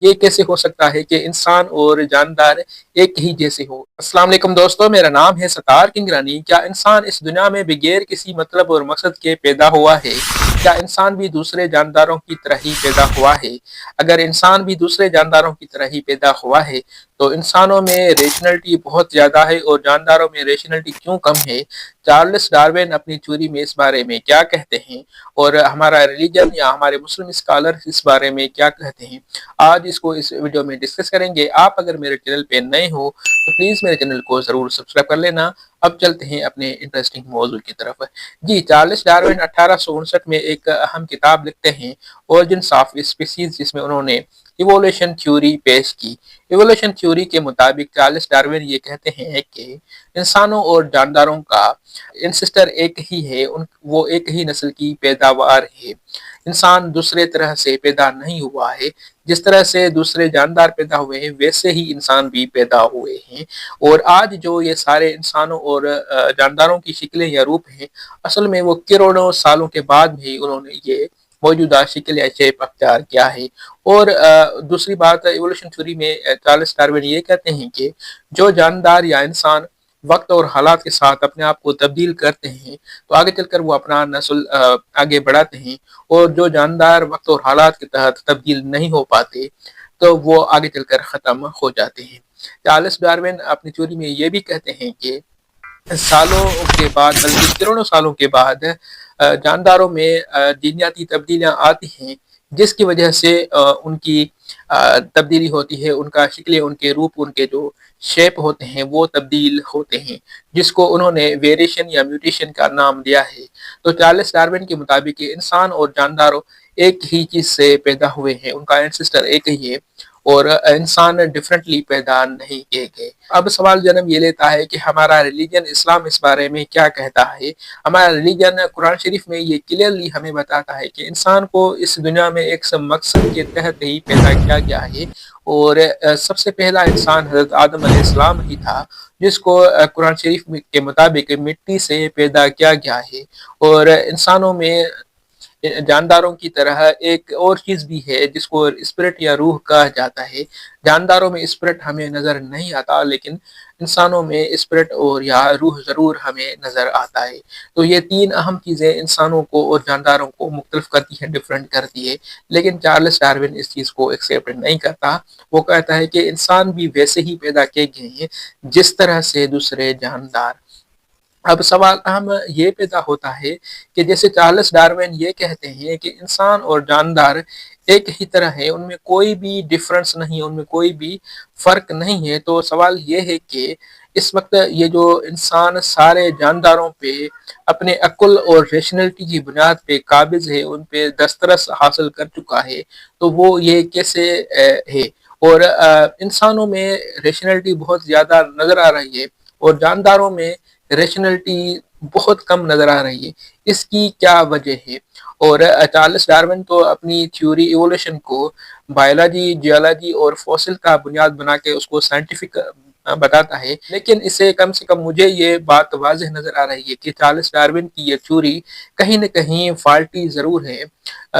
یہ کیسے ہو سکتا ہے کہ انسان اور جاندار ایک ہی جیسے ہو؟ السلام علیکم دوستو، میرا نام ہے ستار کنگرانی۔ کیا انسان اس دنیا میں بغیر کسی مطلب اور مقصد کے پیدا ہوا ہے؟ کیا انسان بھی دوسرے جانداروں کی طرح ہی پیدا ہوا ہے؟ اگر انسان بھی دوسرے جانداروں کی طرح ہی پیدا ہوا ہے تو انسانوں میں ریشنلٹی بہت زیادہ ہے اور جانداروں میں ریشنلٹی کیوں کم ہے؟ چارلس ڈارون اپنی تھیوری میں اس بارے میں کیا کہتے ہیں اور ہمارا ریلیجن یا ہمارے مسلم اسکالر اس بارے میں کیا کہتے ہیں، آج اس کو اس ویڈیو میں ڈسکس کریں گے۔ آپ اگر میرے چینل پہ نئے ہو تو پلیز میرے چینل کو ضرور سبسکرائب کر لینا۔ اب چلتے ہیں اپنے انٹرسٹنگ موضوع کی طرف۔ جی، چارلس ڈارون 1859 میں ایک اہم کتاب لکھتے ہیں، origins of species، جس میں انہوں نے ایوولوشن تھیوری پیش کی۔ ایوولوشن تھیوری کے مطابق چارلس ڈارون یہ کہتے ہیں کہ انسانوں اور جانداروں کا انسسٹر ایک ہی ہے، وہ ایک ہی نسل کی پیداوار ہے۔ انسان دوسرے طرح سے پیدا نہیں ہوا ہے، جس طرح سے دوسرے جاندار پیدا ہوئے ہیں ویسے ہی انسان بھی پیدا ہوئے ہیں، اور آج جو یہ سارے انسانوں اور جانداروں کی شکلیں یا روپ ہیں، اصل میں وہ کروڑوں سالوں کے بعد بھی انہوں نے یہ موجودہ شکل یا شیپ اختیار کیا ہے۔ اور دوسری بات، ایوولوشن تھیوری میں چارلس ڈارون یہ کہتے ہیں کہ جو جاندار یا انسان وقت اور حالات کے ساتھ اپنے آپ کو تبدیل کرتے ہیں تو آگے چل کر وہ اپنا نسل آگے بڑھاتے ہیں، اور جو جاندار وقت اور حالات کے تحت تبدیل نہیں ہو پاتے تو وہ آگے چل کر ختم ہو جاتے ہیں۔ چارلس ڈارون اپنی تھیوری میں یہ بھی کہتے ہیں کہ سالوں کے بعد، بلکہ کروڑوں سالوں کے بعد جانداروں میں جینیاتی تبدیلیاں آتی ہیں، جس کی وجہ سے ان کی تبدیلی ہوتی ہے، ان کا شکلیں، ان کے روپ، ان کے جو شیپ ہوتے ہیں وہ تبدیل ہوتے ہیں، جس کو انہوں نے ویریشن یا میوٹیشن کا نام دیا ہے۔ تو چارلس ڈارون کے مطابق انسان اور جانداروں ایک ہی چیز سے پیدا ہوئے ہیں، ان کا اینسسٹر ایک ہی ہے، اور انسان ڈیفرنٹلی پیدا نہیں کیے گئے۔ اب سوال جنم یہ لیتا ہے کہ ہمارا ریلیجن اسلام اس بارے میں کیا کہتا ہے؟ ہمارا ریلیجن قرآن شریف میں یہ کلیئرلی ہمیں بتاتا ہے کہ انسان کو اس دنیا میں ایک مقصد کے تحت ہی پیدا کیا گیا ہے، اور سب سے پہلا انسان حضرت آدم علیہ السلام ہی تھا، جس کو قرآن شریف کے مطابق مٹی سے پیدا کیا گیا ہے۔ اور انسانوں میں جانداروں کی طرح ایک اور چیز بھی ہے جس کو اسپرٹ یا روح کہا جاتا ہے۔ جانداروں میں اسپرٹ ہمیں نظر نہیں آتا، لیکن انسانوں میں اسپرٹ اور یا روح ضرور ہمیں نظر آتا ہے۔ تو یہ تین اہم چیزیں انسانوں کو اور جانداروں کو مختلف کرتی ہیں، ڈیفرنٹ کرتی ہے، لیکن چارلس ڈارون اس چیز کو ایکسیپٹ نہیں کرتا۔ وہ کہتا ہے کہ انسان بھی ویسے ہی پیدا کیے گئے ہیں جس طرح سے دوسرے جاندار۔ اب سوال اہم یہ پیدا ہوتا ہے کہ جیسے چارلس ڈارون یہ کہتے ہیں کہ انسان اور جاندار ایک ہی طرح ہے، ان میں کوئی بھی ڈفرنس نہیں، ان میں کوئی بھی فرق نہیں ہے، تو سوال یہ ہے کہ اس وقت یہ جو انسان سارے جانداروں پہ اپنے عقل اور ریشنلٹی کی بنیاد پہ قابض ہے، ان پہ دسترس حاصل کر چکا ہے، تو وہ یہ کیسے ہے؟ اور انسانوں میں ریشنلٹی بہت زیادہ نظر آ رہی ہے اور جانداروں میں ریشنلٹی بہت کم نظر آ رہی ہے، اس کی کیا وجہ ہے؟ اور چارلس ڈارون تو اپنی تھیوری ایوولوشن کو بایولوجی، جیولوجی اور فوسل کا بنیاد بنا کے اس کو سائنٹیفک بتاتا ہے، لیکن اسے کم سے کم مجھے یہ بات واضح نظر آ رہی ہے کہ چارلس ڈارون کی یہ تھیوری کہیں نہ کہیں فالٹی ضرور ہے۔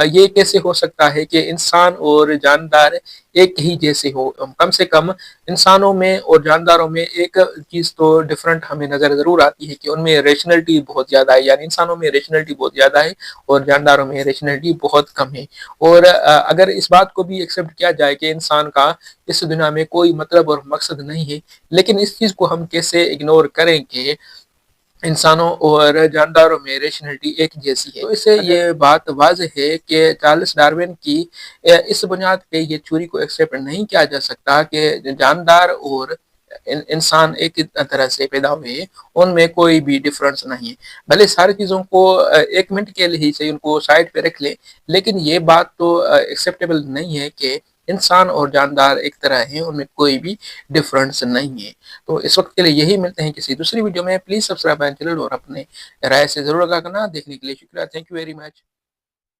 یہ کیسے ہو سکتا ہے کہ انسان اور جاندار ایک ہی جیسے ہو؟ کم سے کم انسانوں میں اور جانداروں میں ایک چیز تو ڈیفرنٹ ہمیں نظر ضرور آتی ہے کہ ان میں ریشنلٹی بہت زیادہ ہے، یعنی انسانوں میں ریشنلٹی بہت زیادہ ہے اور جانداروں میں ریشنلٹی بہت کم ہے۔ اور اگر اس بات کو بھی ایکسیپٹ کیا جائے کہ انسان کا اس دنیا میں کوئی مطلب اور مقصد نہیں ہے، لیکن اس چیز کو ہم کیسے اگنور کریں کہ انسانوں اور جانداروں میں ریشنلٹی ایک جیسی ہے؟ تو اس سے یہ بات واضح ہے کہ چارلس ڈارون کی اس بنیاد پہ یہ تھیوری کو ایکسیپٹ نہیں کیا جا سکتا کہ جاندار اور انسان ایک طرح سے پیدا ہوئے ہیں، ان میں کوئی بھی ڈفرنس نہیں ہے۔ بھلے ساری چیزوں کو ایک منٹ کے لیے سے ان کو سائڈ پہ رکھ لیں، لیکن یہ بات تو ایکسیپٹیبل نہیں ہے کہ انسان اور جاندار ایک طرح ہیں، ان میں کوئی بھی ڈفرنس نہیں ہے۔ تو اس وقت کے لیے یہی، ملتے ہیں کسی دوسری ویڈیو میں۔ پلیز سبسکرائب چینل اور اپنے رائے سے ضرور آگاہ کرنا۔ دیکھنے کے لیے شکریہ، تھینک یو ویری مچ۔